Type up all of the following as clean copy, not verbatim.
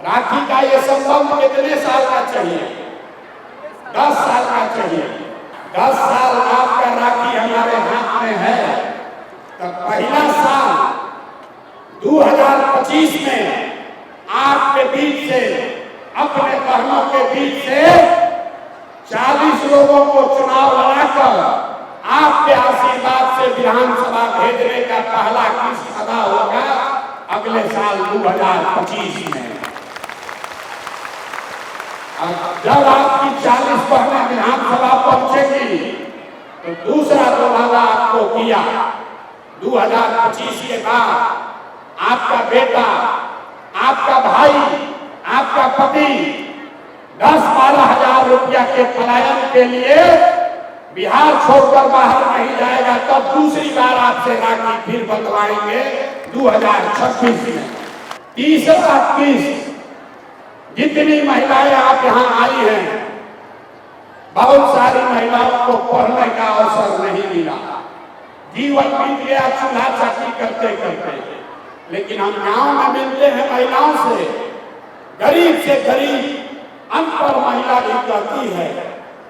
राखी का ये संबंध कितने साल का चाहिए? 10 साल का चाहिए। 10 साल आपका राखी हमारे हाथ में है, तो पहला साल 2025 में आपके बीच से, अपने बहनों के बीच से 40 लोगों को चुनाव लड़ाकर आपके आशीर्वाद से विधानसभा भेजने का पहला किस्त अदा होगा अगले साल 2025 में। जब आपकी 40 बहनें विधानसभा पहुंचेगी तो दूसरा जो वादा आपको किया, 2025 के बाद आपका बेटा, आपका भाई, आपका पति 10-12 हजार रुपया के पलायन के लिए बिहार छोड़कर बाहर नहीं जाएगा, तब दूसरी बार आपसे राखी फिर बंधवाएंगे 2026 में। तीसरा किस्त, जितनी महिलाएं आप यहाँ आई हैं, बहुत सारी महिलाओं को पढ़ने का अवसर नहीं मिला, जीवन बीत गया चूल्हा चाकी करते करते। लेकिन हम गांव में मिलते हैं महिलाओं से, गरीब से गरीब अनपढ़ महिला भी कहती है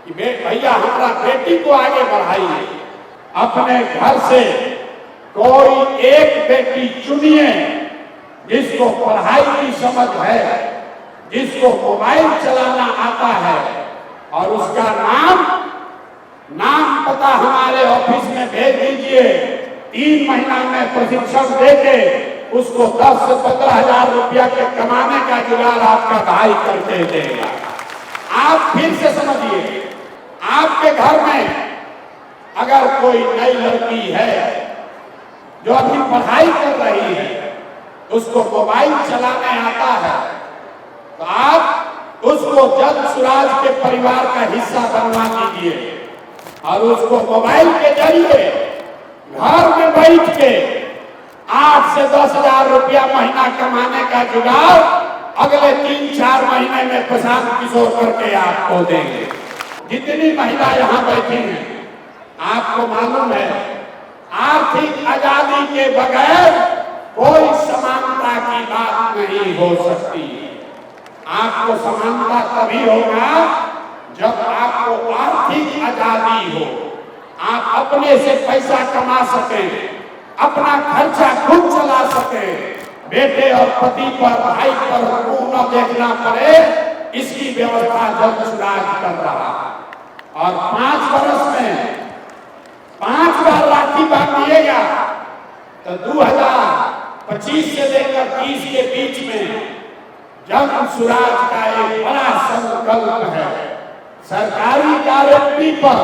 कि भैया हमारा बेटी को आगे बढ़ाइए। अपने घर से कोई एक बेटी चुनिए जिसको पढ़ाई की समझ है, जिसको मोबाइल चलाना आता है, और उसका नाम पता हमारे ऑफिस में भेज दीजिए। 3 महीना में प्रशिक्षण देके उसको 10 से 15 हजार रुपया के कमाने का जुगाड़ आपका भाई करके देगा। आप फिर से समझिए, आपके घर में अगर कोई नई लड़की है जो अभी पढ़ाई कर रही है, उसको मोबाइल चलाने आता है, तो आप उसको जल्द सुराज के परिवार का हिस्सा बनवा दीजिए और उसको मोबाइल के जरिए घर में बैठ के 8 से 10 हजार रुपया महीना कमाने का जुगाड़ अगले 3-4 महीने में प्रशांत किशोर करके आपको देंगे। जितनी महिला यहाँ बैठी हैं, आपको मालूम है आर्थिक आजादी के बगैर कोई समानता की बात नहीं हो सकती। आपको समानता तभी होगा जब आपको आर्थिक आजादी हो, आप अपने से पैसा कमा सकें, अपना खर्चा खुद चला सकें, बेटे और पति पर, भाई पर मुंह न देखना पड़े, इसकी व्यवस्था जल्द सुराज कर रहा है। और 5 वर्ष में 5 बार राखी बांधिएगा तो 2025 से लेकर 30 के बीच में जन सुराज का एक बड़ा संकल्प है। सरकारी गारंटी पर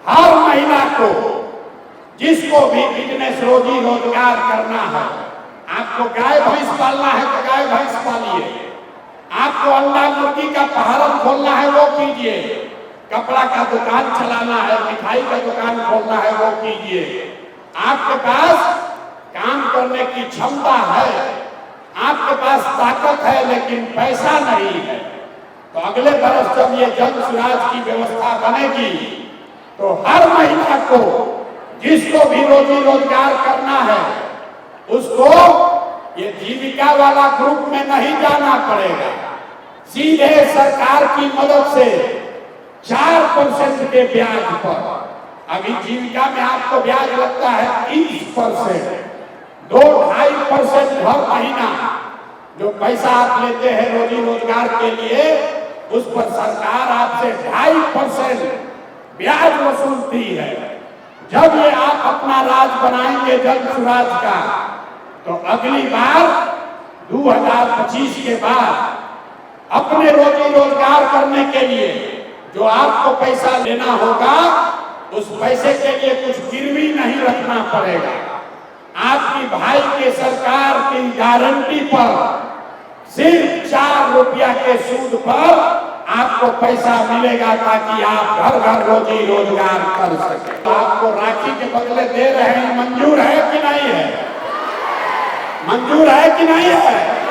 हर महिला को, जिसको भी बिजनेस रोजी रोजगार करना है, आपको गाय भैंस पालना है तो गाय भैंस पालिए, आपको अंडा मुर्गी का फार्म खोलना है वो कीजिए, कपड़ा का दुकान चलाना है, मिठाई का दुकान खोलना है वो कीजिए। आपके पास काम करने की क्षमता है, आपके पास ताकत है, लेकिन पैसा नहीं है, तो अगले वर्ष जब ये जन सुराज की व्यवस्था बनेगी तो हर महिला को, जिसको भी रोजी रोजगार करना है, उसको ये जीविका वाला ग्रुप में नहीं जाना पड़ेगा, सीधे सरकार की मदद से 4% के ब्याज पर। अभी जीविका में आपको ब्याज लगता है 30%, 2-2.5% हर महीना जो पैसा आप लेते हैं रोजी रोजगार के लिए, उस पर सरकार आपसे 2.5% ब्याज वसूलती है। जब ये आप अपना राज बनाएंगे जन सुराज का, तो अगली बार 2025 के बाद अपने रोजी रोजगार करने के लिए जो आपको पैसा लेना होगा, उस पैसे के लिए कुछ गिरवी नहीं रखना पड़ेगा। आपकी भाई के सरकार की गारंटी पर सिर्फ 4 रुपया के सूद पर आपको पैसा मिलेगा, ताकि आप घर घर रोजी रोजगार कर सके। तो आपको राखी के बदले दे रहे हैं, मंजूर है कि नहीं है? मंजूर है कि नहीं है?